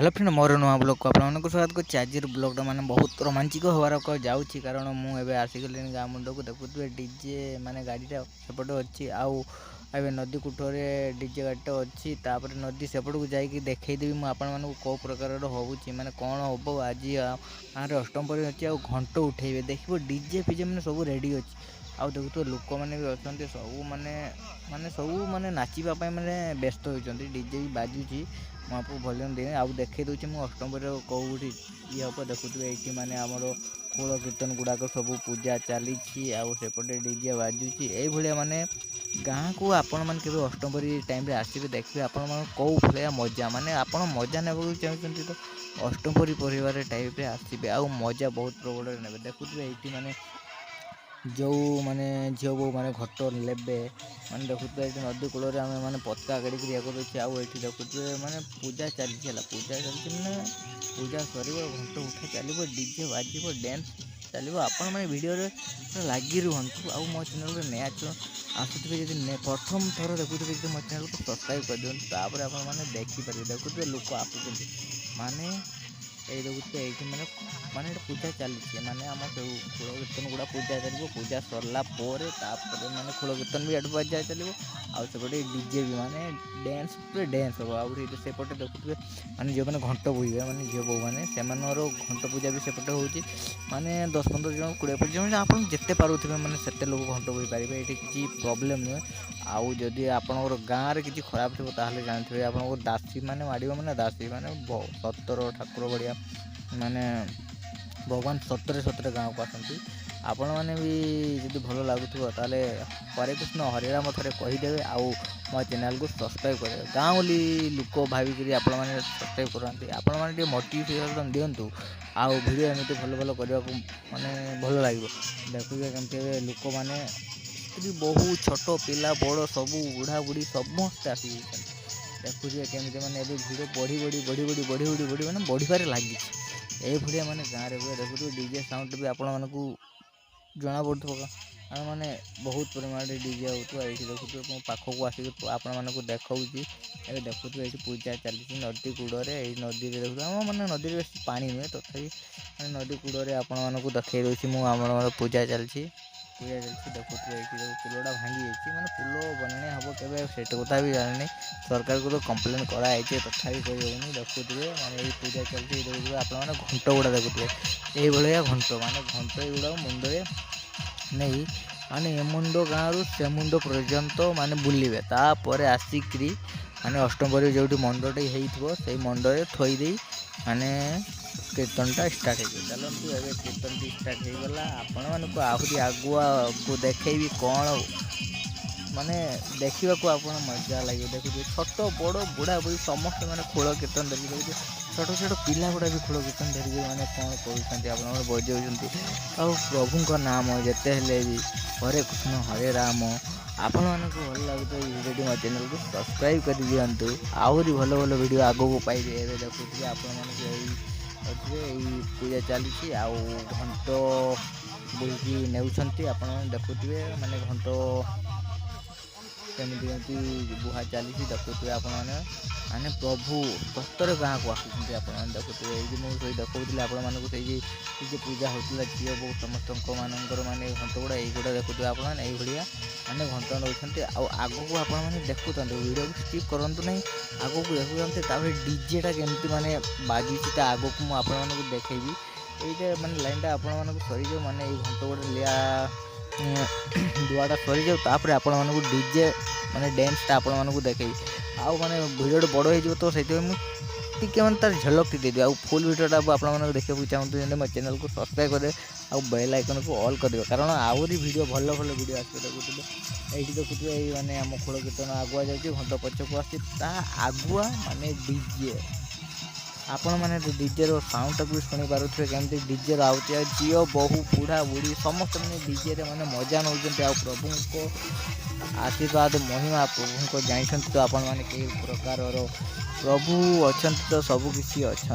Hello friend मोर नुआ blog को आपको स्वागत कर आज ब्लॉगटा मैंने बहुत रोमांचिक होवार जाऊँगी कारण मुझे आसिगली गाँ मुंड को देखुए डीजे माने गाड़ीटा सेपटे अच्छी आउ नदी कूटरे डीजे गाड़ीटा अच्छी तापर नदी सेपट को जाकि देखईदेवी मुझे कौ प्रकार होची माने कौन हम आज गाँव अष्टमपरी अच्छी आ घंट उठेबे देखिए डीजे फीजे मैंने सब रेडी अच्छी आउ देखु लोक मैंने भी अच्छा सब माने सब माने नाचापी मैंने व्यस्त होती डीजे भी बाजुची मुझे भल्यूम दे आउ देखे दूसरी मुझे अष्टमपरी कौटी ये हम देखुए ये माने आमर कूल कीर्तन गुड़ाक सब पूजा चली सेपटे डीजे बाजुची ये माने गाँ को आपण मैंने अष्टमपरी टाइम आसवे देखिए आपण कौ भाया मजा माने आप मजा ने चाहते तो अष्टमपरी परिवार टाइप आसवे आ मजा बहुत प्रबल ने देखुए ये माने जो माने झील बो मैंने घट लेबे मैंने देखुए ये नदी कूल आम मैंने पता गाड़ी ये देखुए मैंने पूजा चली पूजा चलती मैंने पूजा सर घंट उठा चलो डीजे बाज डांस चलो आपण मैंने वीडियो लगी रुहतु आउ मो चैनल मैच आसुवे जब प्रथम थर देखुए मो चैनल को सब्सक्राइब कर दिखाँ आपने देखिपारे देखुए लोक आसुँच माने ये देखुए ये मैंने माने पूजा चली माने आम सब कूल कीर्तन गुड़ा पूजा चलो पूजा सरला माने कूल कीर्तन भी एडु बजा चलो आउटे डीजे भी माने डांस पूरे डांस हम आउटे देखुए माने जो मैंने घंट बोईबे माने झील बो मैंने से घंट पूजा भी सेपटे होची माने 10-15 जन 20-25 जन आप जिते पारे मैंने से लोग घंट बोई पारे ये किसी प्रोब्लेम नुहे आउ जदि आपंकर गाँव में किसी खराब थो जानते हैं आप दासी मैंने माड़ मैंने दासी मैंने सतर ठाकुर बढ़िया माने भगवान सतरे सतरे गाँव को आसती आपण मैंने भी जब भल लगुव ताले हरे कृष्ण हरे राम थे कहीदेवे आउ मो चैनल को सब्सक्राइब करेंगे गाँवली लोक भाविकी आपण मैंने सब्सक्राइब करते आपण मैंने मोटिवेशन दिंतु आउ भिडियो एमती भल भल करने माने भल लगे देखिए कमी लोक मैंने बहुत छोट पिला बड़ सब बुढ़ा बुढ़ी समस्ते आसी देखुए केमी मैंने भिड बढ़ी बढ़ी बढ़ी बढ़ी बढ़ी बढ़ी बढ़ी मैंने बढ़िबार लगी ये मैंने गाँव में देखुए डीजे साउंड भी आपण मानू जना पड़ो मैंने बहुत परिमाण डीजे होता ये देखुए मो पाखक आसिक आपण मानक देखा देखुए ये पूजा चली नदी कूड़े नदी में देखुए मैंने नदी में पा नुहे तथापि नदी कूड़े आपण मानक देखई दूसरी मुझे पूजा चलती देखुए ये पुलटा भांगी मैंने पुल बना हम के कथा भी जानी सरकार को तो कम्प्लेन कराई तथापि कही देखुए मैंने ये पूजा चलती देखुए आप घंट गुड़ा देखुए ये घंट माने घंट युड़ा मुंडे नहीं माने ए मुंड गाँव से मुंड पर्यंत माने बुलवे तापर आसिक माने अष्टमपरी जो मंडटे हो मंडे थोदे माने कीर्तनटा स्टार्ट हो चलतु ए कीर्तन स्टार्ट हो गला आपण मानक आहरी आगुआ को देखी कौन माने देखा को आप मजा लगे देखिए छोट बड़ बुढ़ा बुढ़ी समस्त मैंने खोल कीर्तन देखिए छोट छोट पिला गुड़ा भी खोल कीर्तन धरिके मैंने कौन कर बजाऊँ आ प्रभु नाम जिते भी हरे कृष्ण हरे राम आपण मानक भल लगे भिडियो मो चैनल को सब्सक्राइब कर दिंतु आहरी भल भल वीडियो आगू पाइबे देखुए आपे पूजा चली घंट बुझी नेउछंती आपण देखुए माने घंट केमी बुहा चली देखुए आप माने प्रभु सतर गाँ को आसुँच आप देखुए ये मुझे देखी आप पूजा होता झील बो समस्त माने घंट गुड़ा युड़ा देखुए आप माने घंट नौ आग को आप देखुं वीडियो को स्किप करूँ ना आग को देखुं डीजेटा केमती माने बाजुची आग को मुझे देखेबी ये माने लाइनटा आप सरी जाऊ माने घंट गुड़ा लिया दुआटा सरी जाऊपर आपण मानक डीजे माने डांसटा आपण मानक देखे आउ माने भिडियो बड़ हो तो से मैंने तार झलक दे आउ फुल भिडियोटा आप देखा चाहते मो चैनल को सब्सक्राइब करें आउ बेल आइकन को ऑल कर कारण आहरी भिडियो भल भल भिडियो आसो देखुए ये देखुए माने आम खोल कीर्तन आगुआ जाए घंट पछक आगुआ माने डीजे आपण मैंने डीजे रो साउंड भी शुणी पारे केमती डीजे आउे झील बहु बुढ़ा बुढ़ी समस्त मैंने डीजे मैंने मजा नौ प्रभु को आशीर्वाद महिमा प्रभु को जानते तो आपण मैंने कई प्रकार प्रभु अच्छा तो सबकिछि अच्छा।